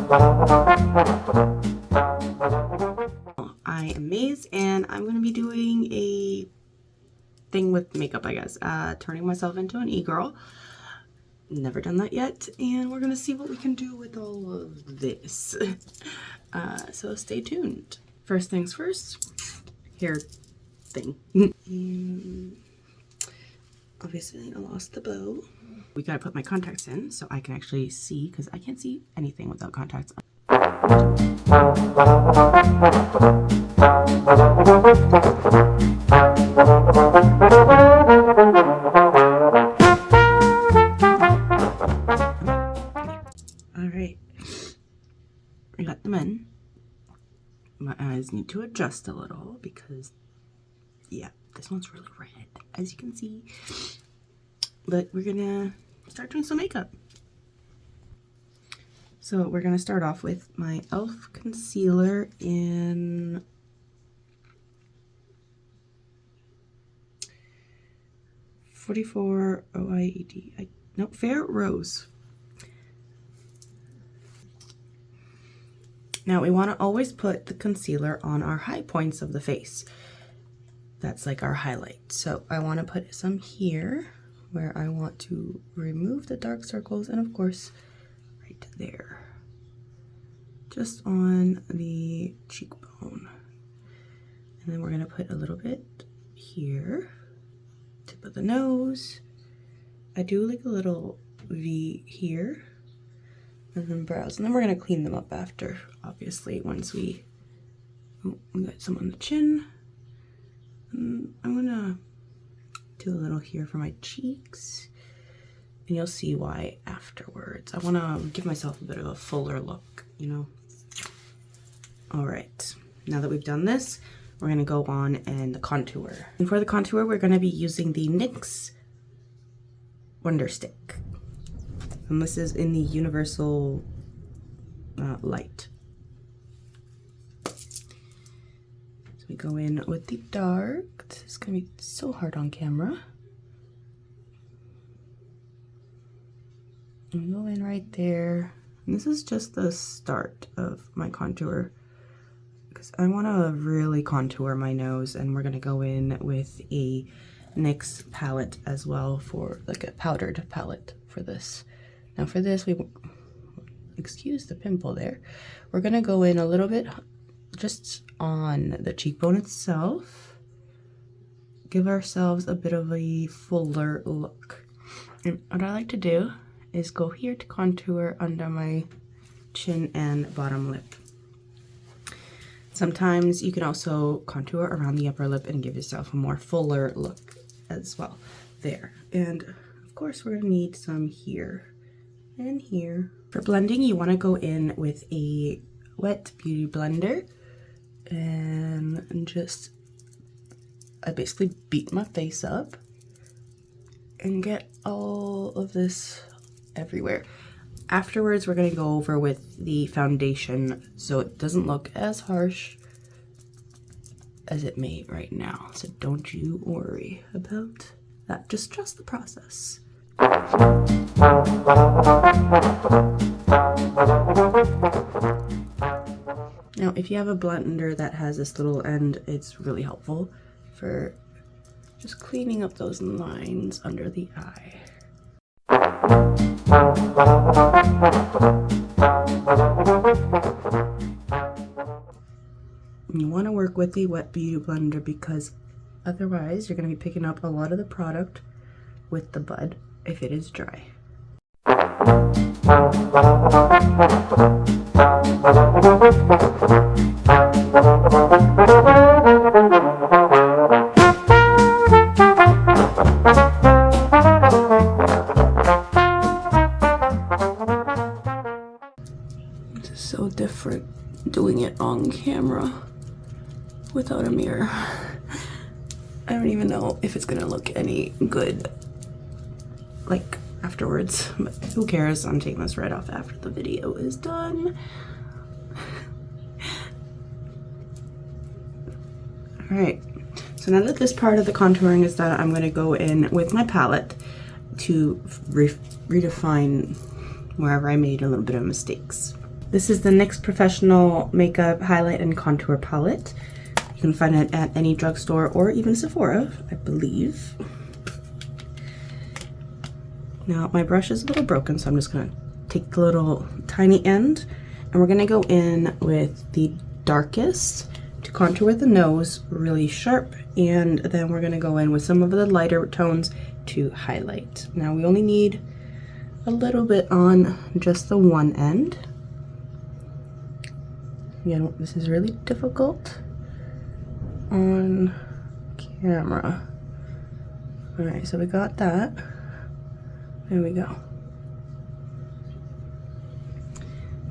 I am Maze, and I'm going to be doing a thing with makeup, I guess. Turning myself into an e-girl. Never done that yet, and we're going to see what we can do with all of this. So stay tuned. First things first, hair thing. And obviously I lost the bow. We gotta put my contacts in so I can actually see, because I can't see anything without contacts on. Alright, I got them in. My eyes need to adjust a little because, yeah, this one's really red, as you can see. But we're gonna start doing some makeup. So we're gonna start off with my e.l.f. concealer in .44 OIED. No, Fair Rose. Now we want to always put the concealer on our high points of the face. That's like our highlight. So I want to put some here where I want to remove the dark circles, and of course right there, just on the cheekbone. And then we're going to put a little bit here, tip of the nose. I do like a little V here, and then brows, and then we're going to clean them up after, obviously, once we got some on the chin. And I'm going to do a little here for my cheeks, and you'll see why afterwards. I want to give myself a bit of a fuller look, you know. All right, now that we've done this, we're going to go on and contour. And for the contour, we're going to be using the NYX Wonder Stick, and this is in the Universal Light. So we go in with the dark. This is going to be so hard on camera. And we go in right there. And this is just the start of my contour, because I want to really contour my nose, and we're going to go in with a NYX palette as well, for like a powdered palette for this. Now for this, excuse the pimple there, we're going to go in a little bit just on the cheekbone itself, give ourselves a bit of a fuller look. And what I like to do is go here to contour under my chin and bottom lip. Sometimes you can also contour around the upper lip and give yourself a more fuller look as well there. And of course we're gonna need some here and here. For blending, you want to go in with a wet beauty blender, and just I basically beat my face up and get all of this everywhere. Afterwards, we're going to go over with the foundation so it doesn't look as harsh as it may right now. So don't you worry about that. Just trust the process. Now, if you have a blender that has this little end, it's really helpful for just cleaning up those lines under the eye. You want to work with the wet beauty blender, because otherwise you're going to be picking up a lot of the product with the bud if it is dry. This is so different doing it on camera without a mirror. I don't even know if it's gonna look any good like afterwards, but who cares? I'm taking this right off after the video is done. Alright, so now that this part of the contouring is done, I'm going to go in with my palette to redefine wherever I made a little bit of mistakes. This is the NYX Professional Makeup Highlight and Contour Palette. You can find it at any drugstore or even Sephora, I believe. Now my brush is a little broken, so I'm just gonna take the little tiny end, and we're gonna go in with the darkest to contour the nose really sharp, and then we're gonna go in with some of the lighter tones to highlight. Now we only need a little bit on just the one end. Again, this is really difficult on camera. All right, so we got that. There we go.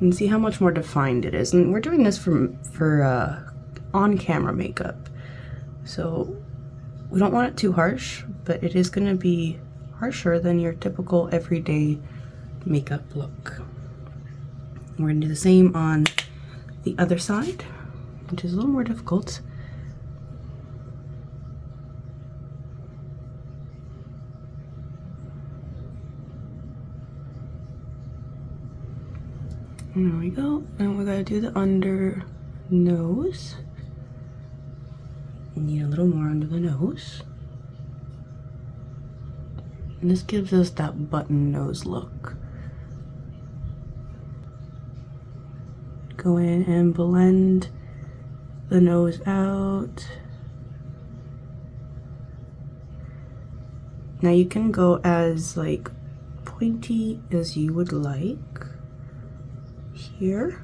And see how much more defined it is. And we're doing this for on-camera makeup. So we don't want it too harsh, but it is gonna be harsher than your typical everyday makeup look. We're gonna do the same on the other side, which is a little more difficult. And there we go. And we're gonna do the under nose. Need a little more under the nose. And this gives us that button nose look. Go in and blend the nose out. Now you can go as like pointy as you would like here.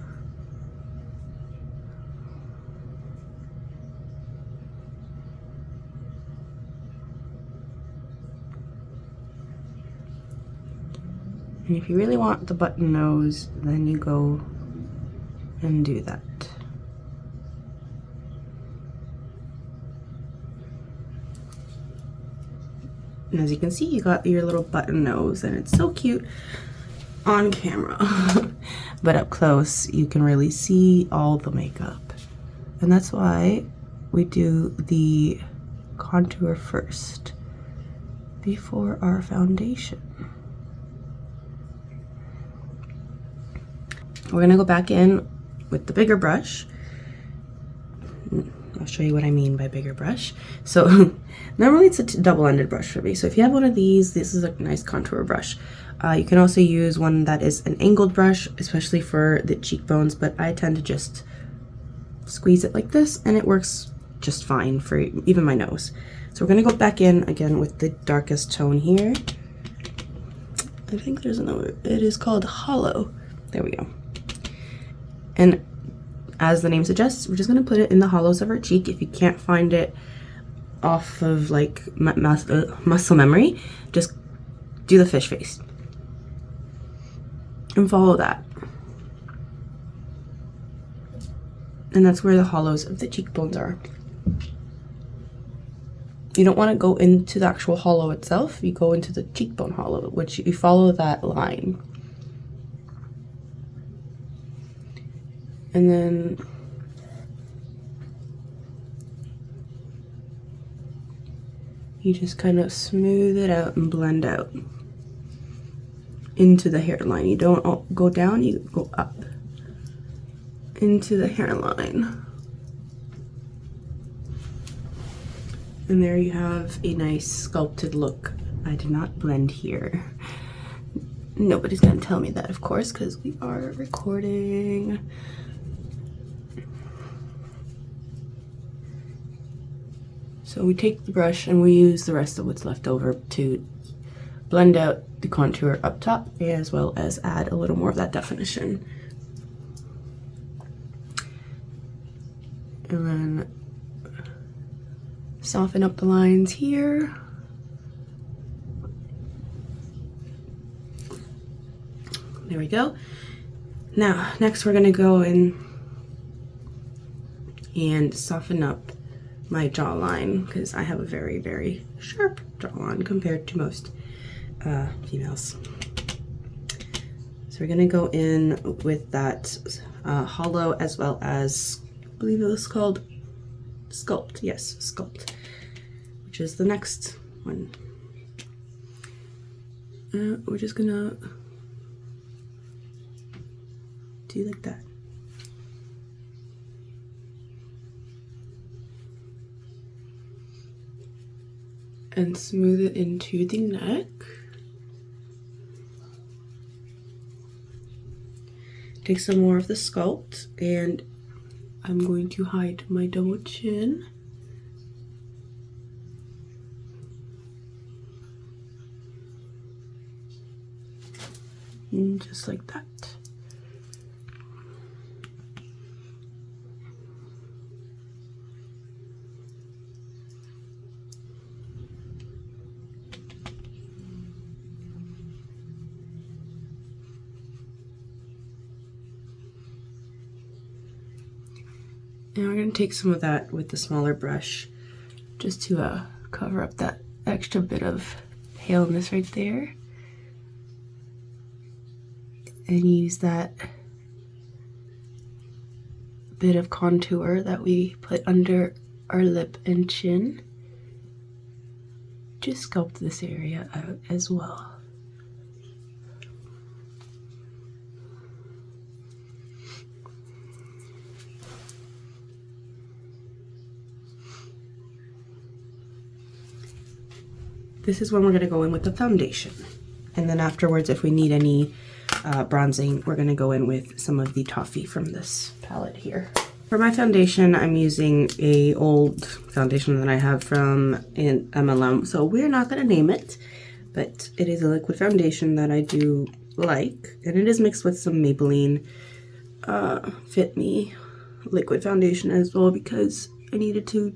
And if you really want the button nose, then you go and do that. And as you can see, you got your little button nose, and it's so cute on camera. But up close, you can really see all the makeup. And that's why we do the contour first before our foundation. We're gonna go back in with the bigger brush. I'll show you what I mean by bigger brush. So normally it's a double-ended brush for me. So if you have one of these, this is a nice contour brush. You can also use one that is an angled brush, especially for the cheekbones, but I tend to just squeeze it like this, and it works just fine for even my nose. So we're gonna go back in again with the darkest tone here. I think there's another, it is called Hollow. There we go. And as the name suggests, we're just gonna put it in the hollows of our cheek. If you can't find it off of like muscle memory, just do the fish face and follow that. And that's where the hollows of the cheekbones are. You don't want to go into the actual hollow itself, you go into the cheekbone hollow, which you follow that line. And then you just kind of smooth it out and blend out into the hairline. You don't go down, you go up into the hairline. And there you have a nice sculpted look. I did not blend here. Nobody's gonna tell me that, of course, because we are recording. So we take the brush and we use the rest of what's left over to blend out the contour up top, as well as add a little more of that definition. And then soften up the lines here. There we go. Now, next we're gonna go in and soften up my jawline, because I have a very, very sharp jawline compared to most females. So we're gonna go in with that hollow, as well as, I believe it was called Sculpt. Yes, Sculpt, which is the next one. We're just gonna do like that. And smooth it into the neck. Take some more of the sculpt, and I'm going to hide my double chin. And just like that. And we're going to take some of that with the smaller brush just to cover up that extra bit of paleness right there. And use that bit of contour that we put under our lip and chin to sculpt this area out as well. This is when we're going to go in with the foundation. And then afterwards, if we need any bronzing, we're going to go in with some of the toffee from this palette here. For my foundation, I'm using a old foundation that I have from MLM. So we're not going to name it, but it is a liquid foundation that I do like. And it is mixed with some Maybelline Fit Me liquid foundation as well, because I needed to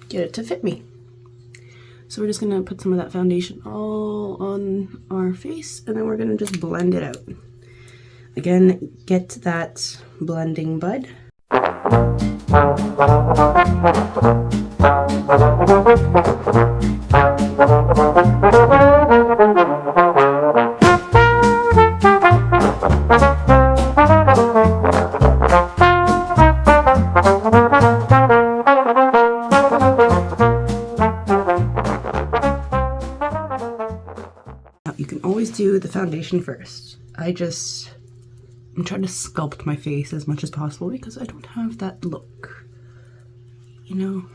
get it to fit me. So we're just gonna put some of that foundation all on our face, and then we're gonna just blend it out. Again, get that blending bud. You can always do the foundation first. I'm trying to sculpt my face as much as possible because I don't have that look, you know?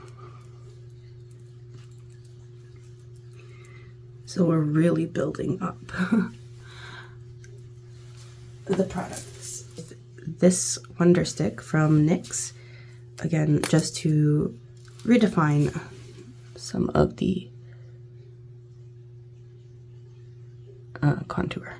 So we're really building up the products. This Wonder Stick from NYX, again, just to redefine some of the contour.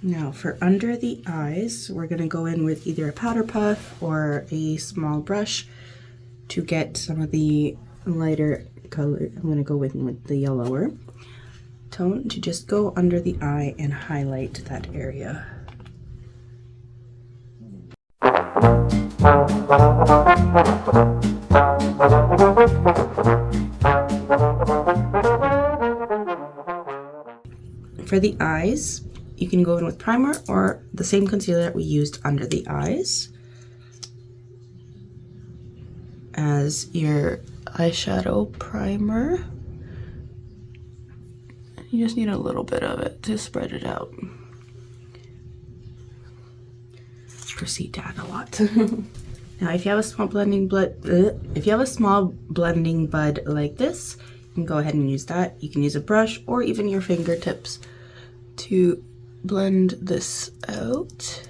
Now for under the eyes, we're going to go in with either a powder puff or a small brush to get some of the lighter color. I'm going to go with the yellower tone to just go under the eye and highlight that area. For the eyes, you can go in with primer or the same concealer that we used under the eyes as your eyeshadow primer. You just need a little bit of it to spread it out. Proceed to add a lot. Now, if you have a small blending bud like this, you can go ahead and use that. You can use a brush or even your fingertips to blend this out.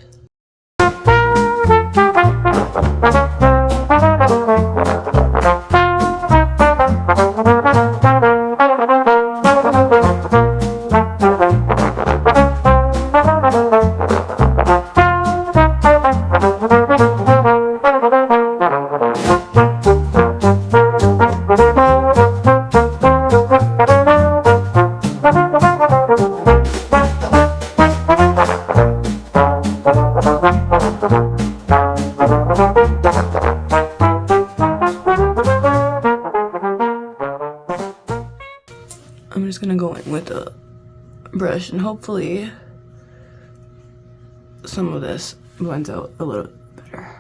I'm just gonna go in with a brush and hopefully some of this blends out a little better.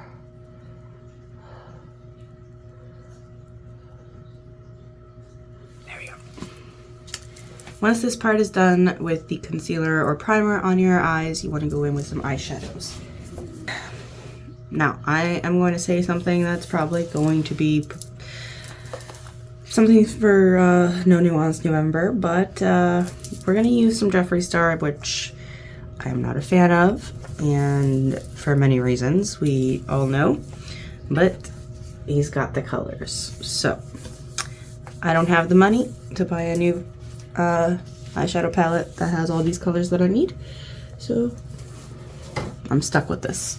There we go. Once this part is done with the concealer or primer on your eyes, you want to go in with some eyeshadows. Now, I am going to say something that's probably going to be something for No Nuance November, but we're gonna use some Jeffree Star, which I'm not a fan of, and for many reasons we all know, but he's got the colors. So I don't have the money to buy a new eyeshadow palette that has all these colors that I need, so I'm stuck with this.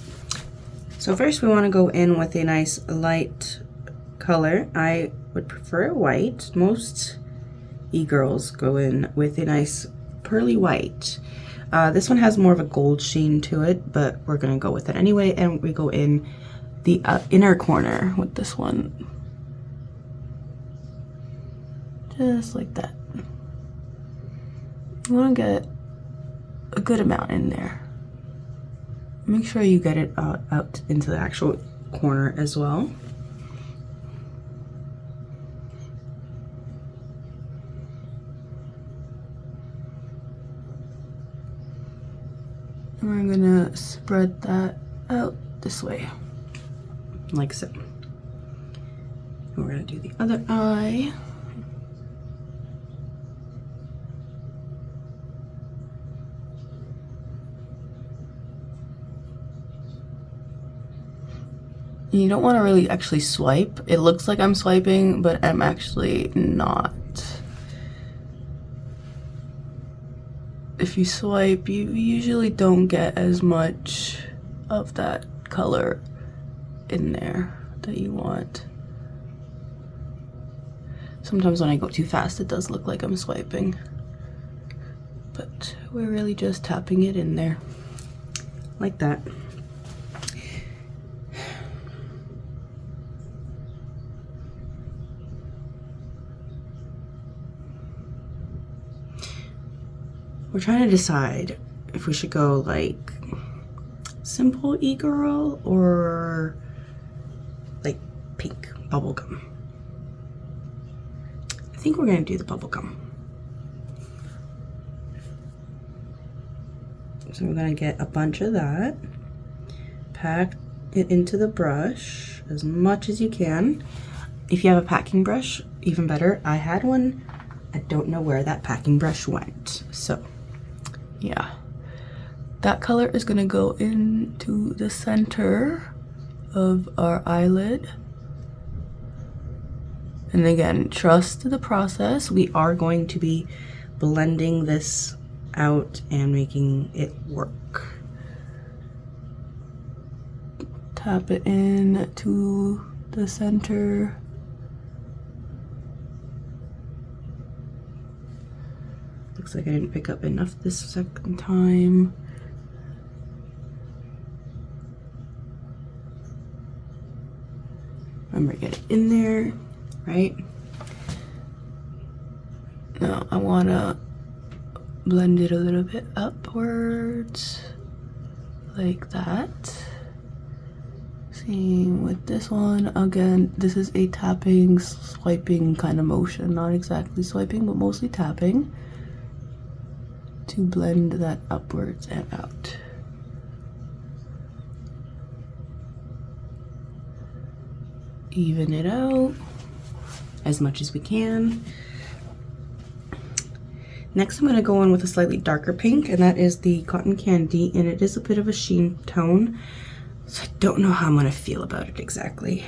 So first we want to go in with a nice light color. I would prefer white. Most e-girls go in with a nice pearly white. This one has more of a gold sheen to it, but we're gonna go with it anyway, and we go in the inner corner with this one. Just like that. You wanna get a good amount in there. Make sure you get it out into the actual corner as well. We're gonna spread that out this way, like so. And we're gonna do the other eye. You don't want to really actually swipe. It looks like I'm swiping, but I'm actually not. If you swipe, you usually don't get as much of that color in there that you want. Sometimes when I go too fast, it does look like I'm swiping, but we're really just tapping it in there, like that. We're trying to decide if we should go like simple e-girl or like pink bubblegum. I think we're gonna do the bubblegum. So we're gonna get a bunch of that, pack it into the brush as much as you can. If you have a packing brush, even better. I had one. I don't know where that packing brush went, so yeah, that color is gonna go into the center of our eyelid. And again, trust the process. We are going to be blending this out and making it work. Tap it in to the center. Looks like I didn't pick up enough this second time. Remember, get it in there, right? Now I want to blend it a little bit upwards, like that. Same with this one. Again, this is a tapping, swiping kind of motion. Not exactly swiping, but mostly tapping, to blend that upwards and out. even it out as much as we can. Next, I'm going to go in with a slightly darker pink, and that is the Cotton Candy, and it is a bit of a sheen tone, so I don't know how I'm going to feel about it exactly,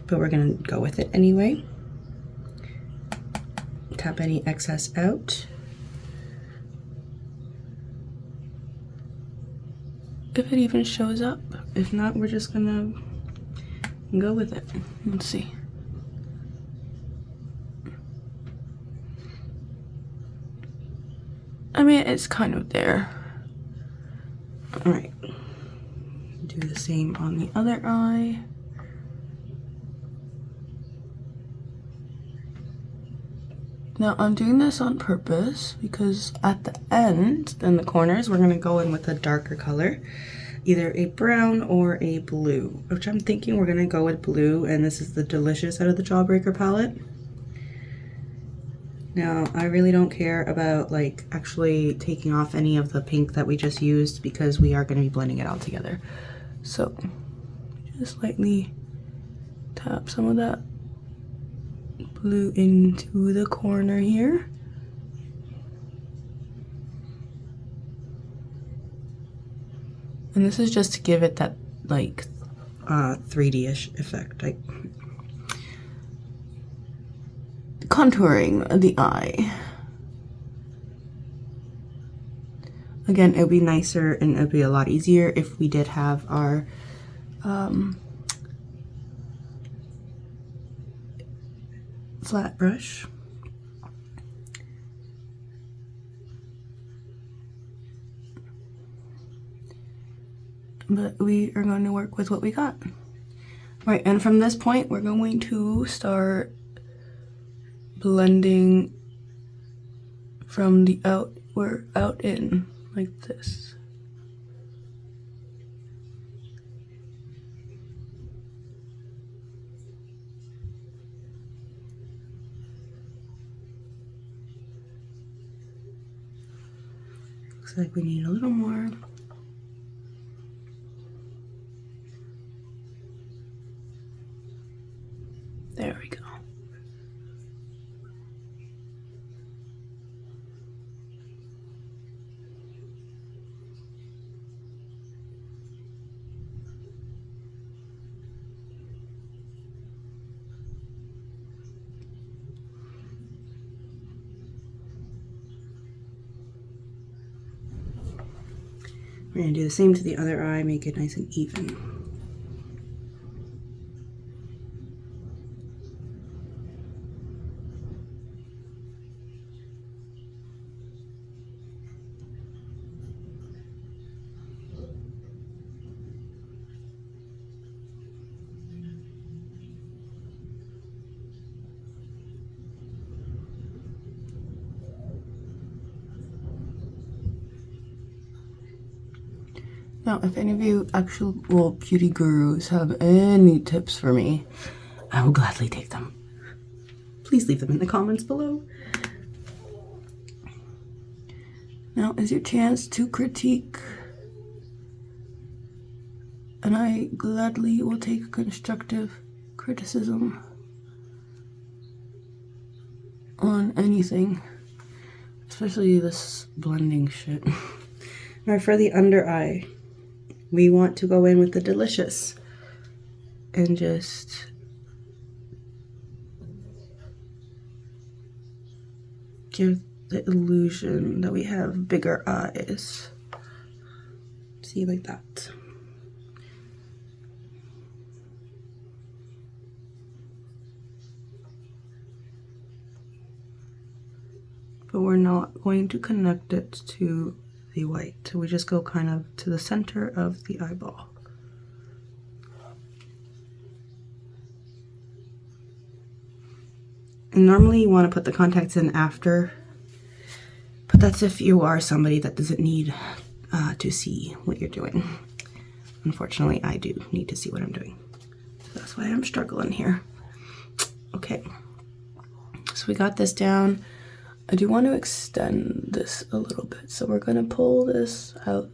but we're going to go with it anyway. Tap any excess out. If it even shows up. If not, we're just going to go with it. Let's see. I mean, it's kind of there. All right. Do the same on the other eye. Now, I'm doing this on purpose because at the end, in the corners, we're going to go in with a darker color, either a brown or a blue, which I'm thinking we're going to go with blue, and this is the Delicious out of the Jawbreaker palette. Now, I really don't care about like actually taking off any of the pink that we just used because we are going to be blending it all together. So just lightly tap some of that blue into the corner here. And this is just to give it that like 3D-ish effect. Like contouring the eye. Again, it would be nicer and it would be a lot easier if we did have our flat brush. But we are going to work with what we got. Right, and from this point, we're going to start blending from the outward out in like this. Looks like we need a little more. There we go. We're going to do the same to the other eye, make it nice and even. Now, if any of you actual beauty gurus have any tips for me, I will gladly take them. Please leave them in the comments below. Now is your chance to critique, and I gladly will take constructive criticism on anything, especially this blending shit. Now for the under eye, we want to go in with the Delicious and just give the illusion that we have bigger eyes. See, like that. But we're not going to connect it to the white. So we just go kind of to the center of the eyeball. And normally you want to put the contacts in after, but that's if you are somebody that doesn't need to see what you're doing. Unfortunately, I do need to see what I'm doing. So that's why I'm struggling here. Okay, so we got this down. I do want to extend this a little bit, so we're going to pull this out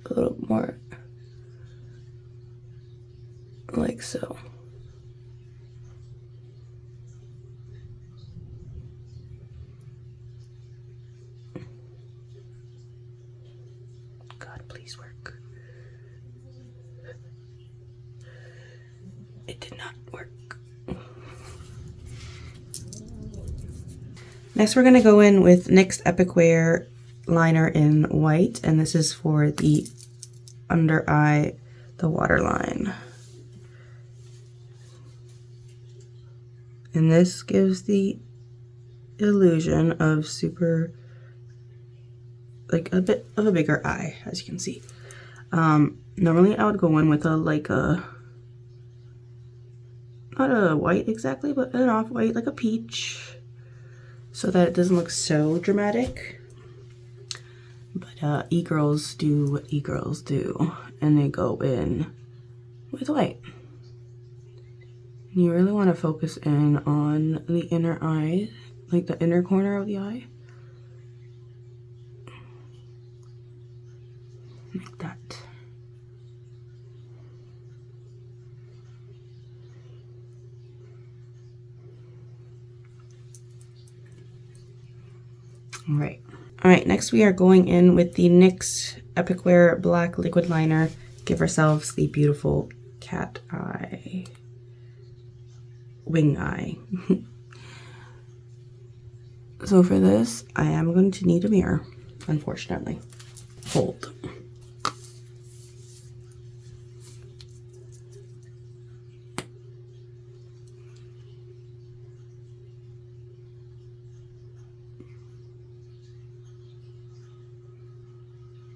a little more, like so. please work. It did not work. Next, we're going to go in with NYX Epic Wear liner in white, and this is for the under eye, the waterline. And this gives the illusion of super, like a bit of a bigger eye, as you can see. Normally I would go in with not a white exactly, but an off-white, like a peach, so that it doesn't look so dramatic. But e-girls do what e-girls do, and they go in with white. You really want to focus in on the inner eye, like the inner corner of the eye. Like that. All right, next we are going in with the NYX Epic Wear Black Liquid Liner. Give ourselves the beautiful cat eye. Wing eye. So for this, I am going to need a mirror, unfortunately. Hold.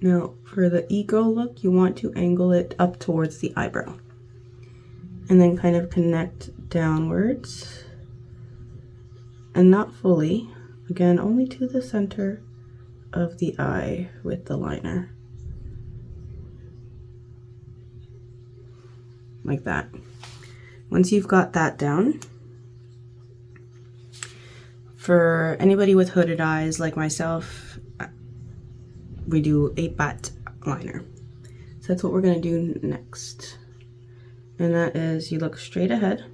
Now, for the e-girl look, you want to angle it up towards the eyebrow. And then kind of connect downwards. And not fully. Again, only to the center of the eye with the liner. Like that. Once you've got that down, for anybody with hooded eyes like myself, we do a bat liner. So that's what we're going to do next. And that is, you look straight ahead.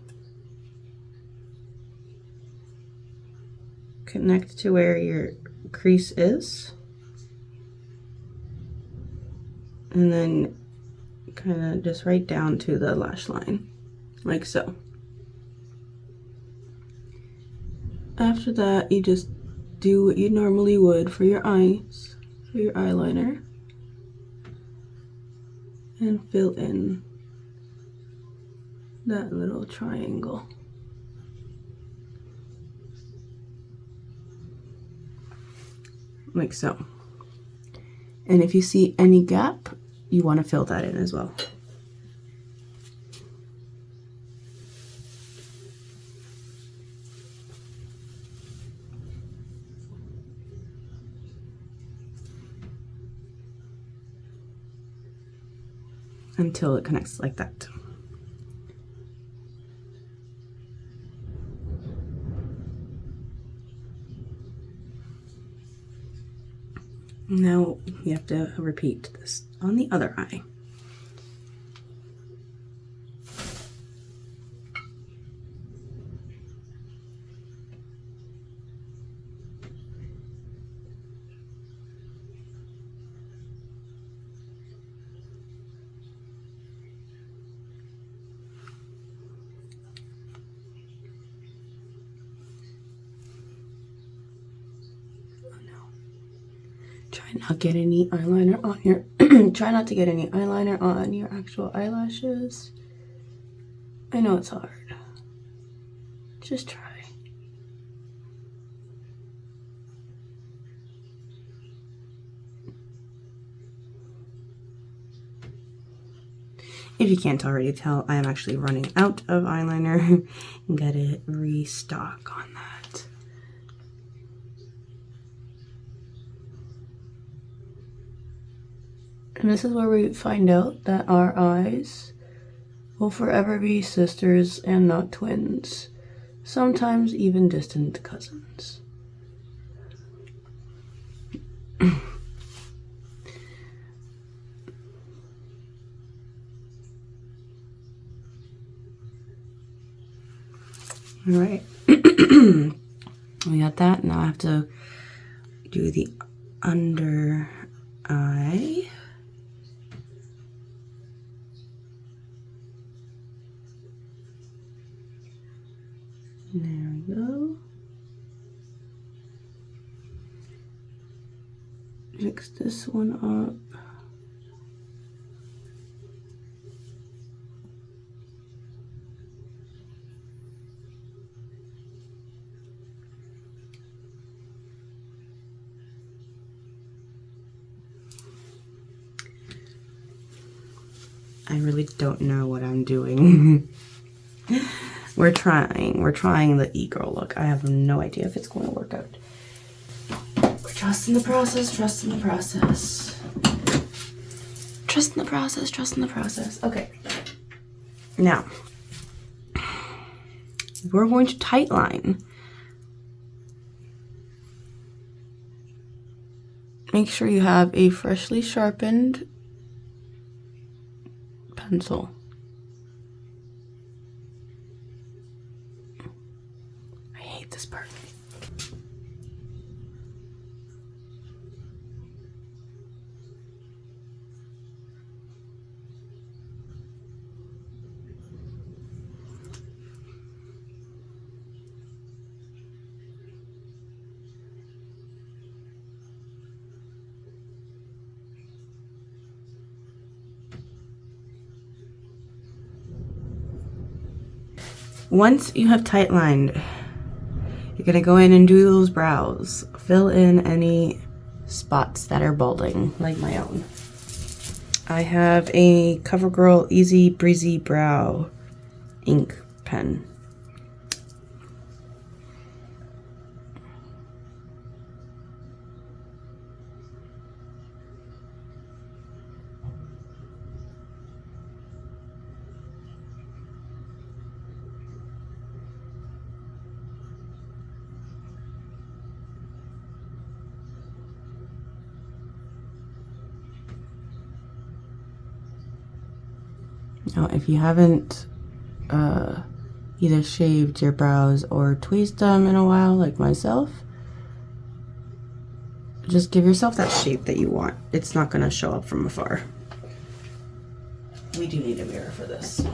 Connect to where your crease is. And then kind of just right down to the lash line, like so. After that, you just do what you normally would for your eyes, for your eyeliner, and fill in that little triangle. Like so. And if you see any gap, you want to fill that in as well. Until it connects like that. Now we have to repeat this on the other eye. Try not get any eyeliner on your try not to get any eyeliner on your actual eyelashes. I know it's hard. Just try. If you can't already tell, I am actually running out of eyeliner. Gotta restock on that. And this is where we find out that our eyes will forever be sisters and not twins, sometimes even distant cousins. All right, we got that. Now I have to do the under eye. There we go. Mix this one up. I really don't know what I'm doing. We're trying the e-girl look. I have no idea if it's going to work out. We're trusting the process, trusting the process. Trusting the process, trusting the process. Okay. Now, we're going to tightline. Make sure you have a freshly sharpened pencil. I hate this part. Once you have tight lined, you're gonna go in and do those brows. Fill in any spots that are balding, like my own. I have a CoverGirl Easy Breezy Brow ink pen. Now, if you haven't either shaved your brows or tweezed them in a while, like myself, just give yourself that shape that you want. It's not going to show up from afar. We do need a mirror for this.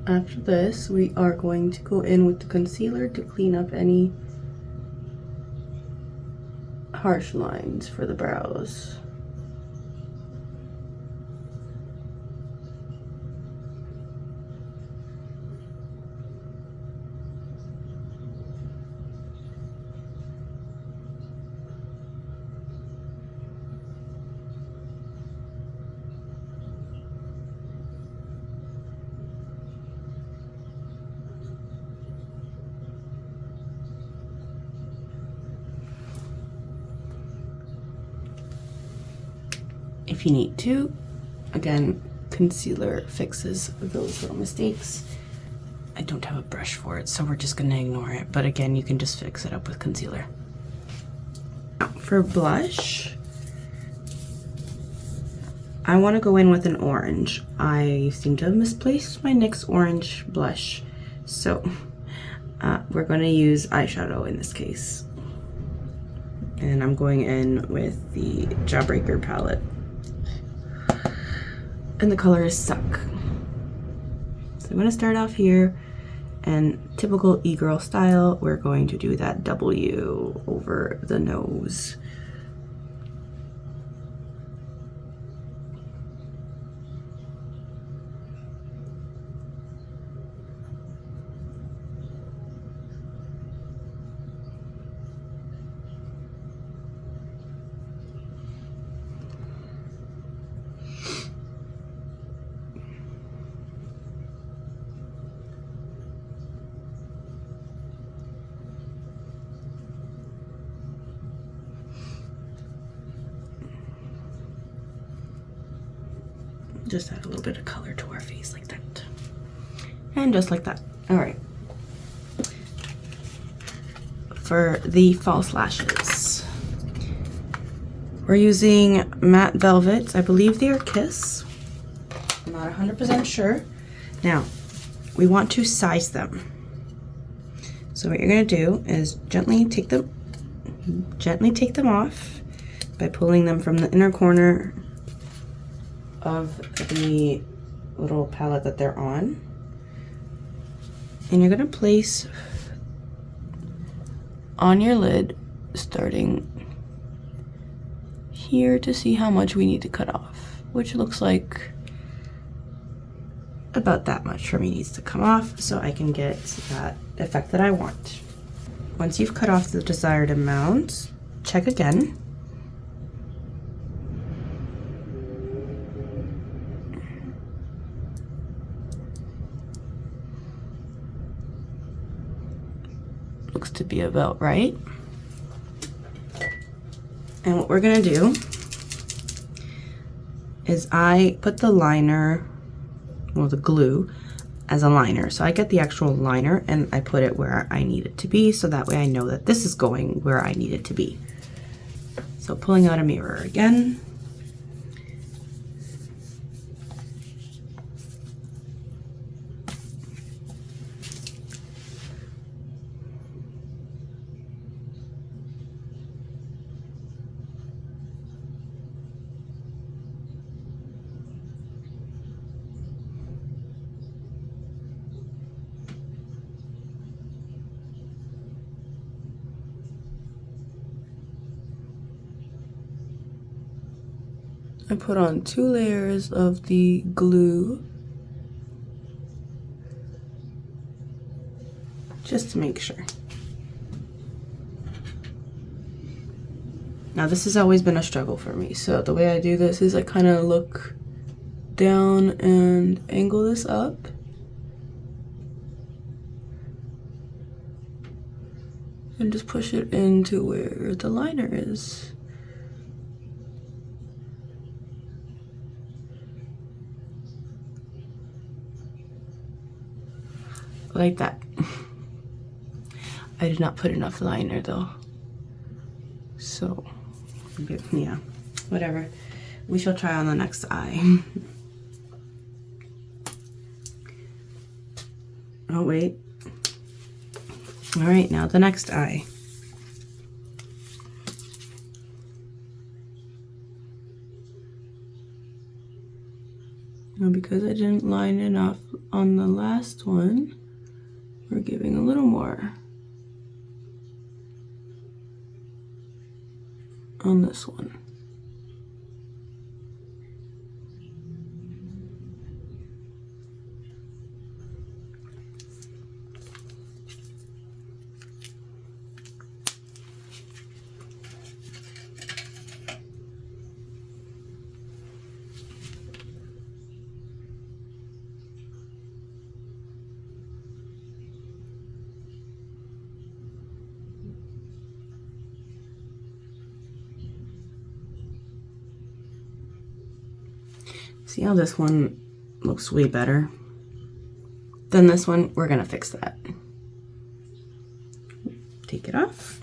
After this, we are going to go in with the concealer to clean up any harsh lines for the brows. If you need to, again, concealer fixes those little mistakes. I don't have a brush for it, so we're just gonna ignore it. But again, you can just fix it up with concealer. Now, for blush, I want to go in with an orange. I seem to have misplaced my NYX orange blush, so we're going to use eyeshadow in this case. And I'm going in with the Jawbreaker palette. And the color is Suck. So I'm going to start off here, and typical e-girl style, we're going to do that W over the nose. Just add a little bit of color to our face like that. And just like that. All right. For the false lashes, we're using Matte Velvet. I believe they are Kiss. I'm not 100% sure. Now, we want to size them. So what you're gonna do is gently take them off by pulling them from the inner corner of the little palette that they're on. And you're gonna place on your lid, starting here, to see how much we need to cut off, which looks like about that much for me needs to come off so I can get that effect that I want. Once you've cut off the desired amount, check again. Looks to be about right. And what we're gonna do is I put the liner, well, the glue, as a liner. So I get the actual liner and I put it where I need it to be, so that way I know that this is going where I need it to be. So pulling out a mirror again. I put on 2 layers of the glue just to make sure. Now this has always been a struggle for me, so the way I do this is I kind of look down and angle this up. And just push it into where the liner is. Like that. I did not put enough liner though. So, yeah, whatever. We shall try on the next eye. Oh, wait. All right, now the next eye. Now, because I didn't line enough on the last one, we're giving a little more on this one. See how this one looks way better than this one? We're gonna fix that. Take it off.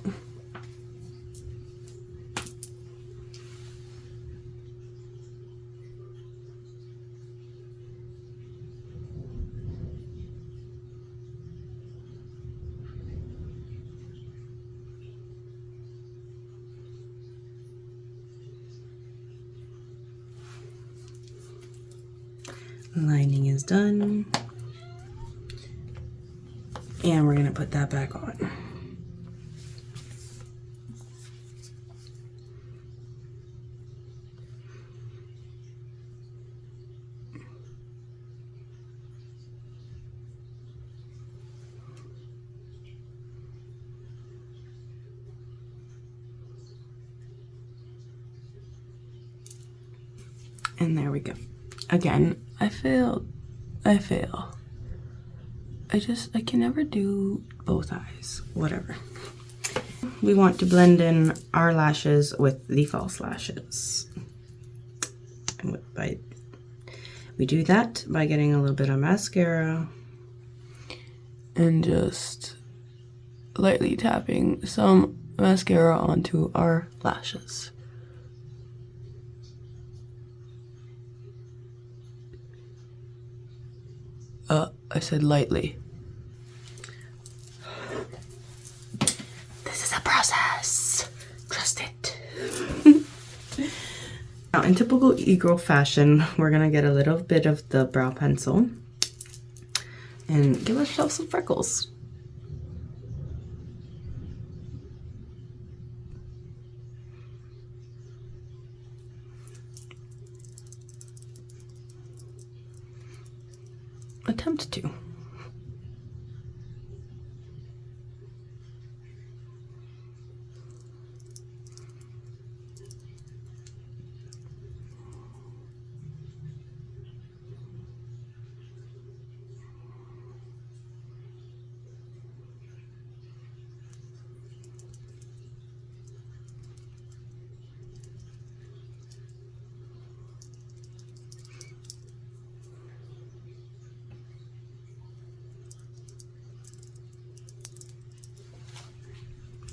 Lining is done. And we're gonna put that back on. And there we go. Again, I failed. I fail. I can never do both eyes. Whatever. We want to blend in our lashes with the false lashes. We do that by getting a little bit of mascara and just lightly tapping some mascara onto our lashes. I said lightly. This is a process. Trust it. Now, in typical e-girl fashion, we're gonna get a little bit of the brow pencil and give ourselves some freckles. Attempt to.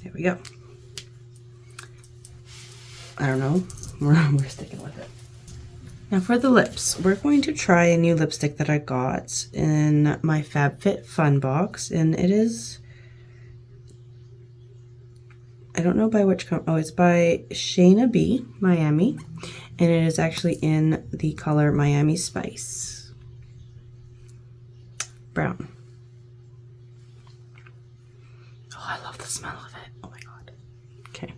There we go. I don't know. We're sticking with it. Now for the lips, we're going to try a new lipstick that I got in my FabFitFun box, and it is, I don't know by which company. Oh, it's by Shayna B, Miami, and it is actually in the color Miami Spice Brown. Oh, I love the smell of it. Oh my god. Okay.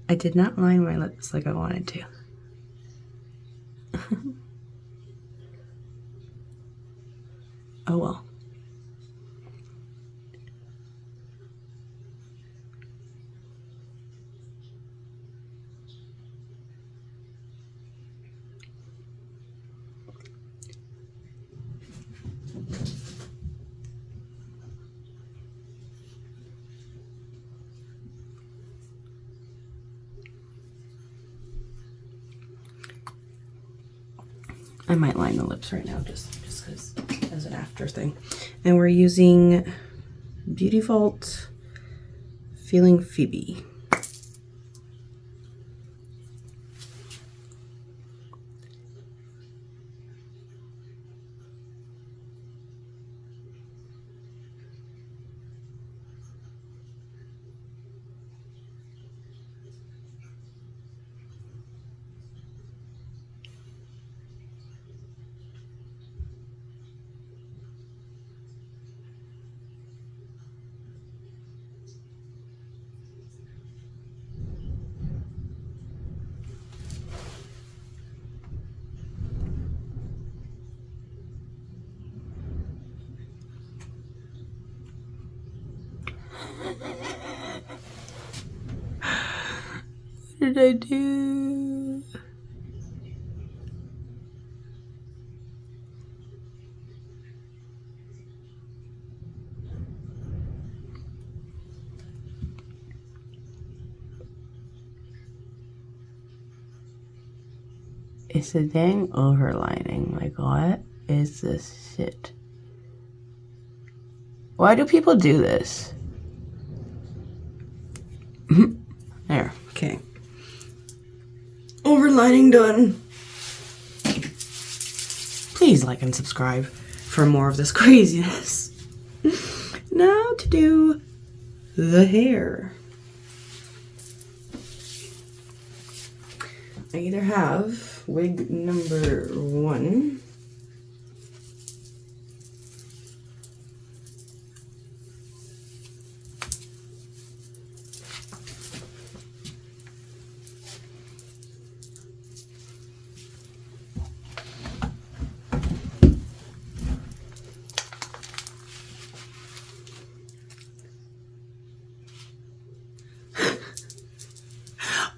I did not line my lips like I wanted to. Oh well. I might line the lips right now just because as an after thing. And we're using Beauty Vault Feeling Phoebe. What did I do? It's a dang overlining. Like, what is this shit? Why do people do this? There, okay. Overlining done. Please like and subscribe for more of this craziness. Now to do the hair. I either have wig number 1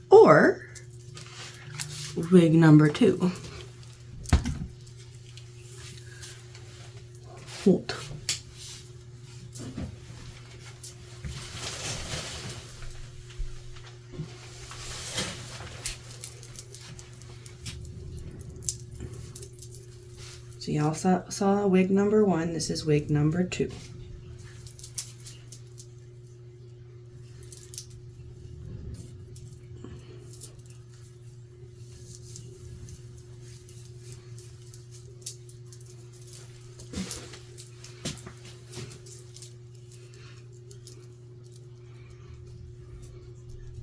or wig number 2. Hold. y'all saw wig number 1. This is wig number 2.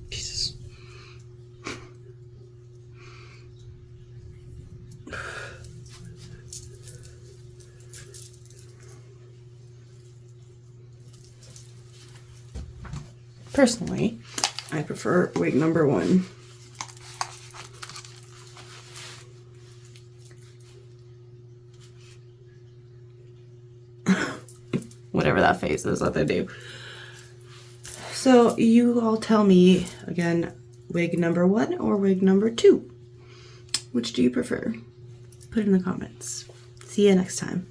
Jesus. Personally, I prefer wig number 1. Whatever that face is, what they do. So you all tell me, again, wig number 1 or wig number 2? Which do you prefer? Put it in the comments. See you next time.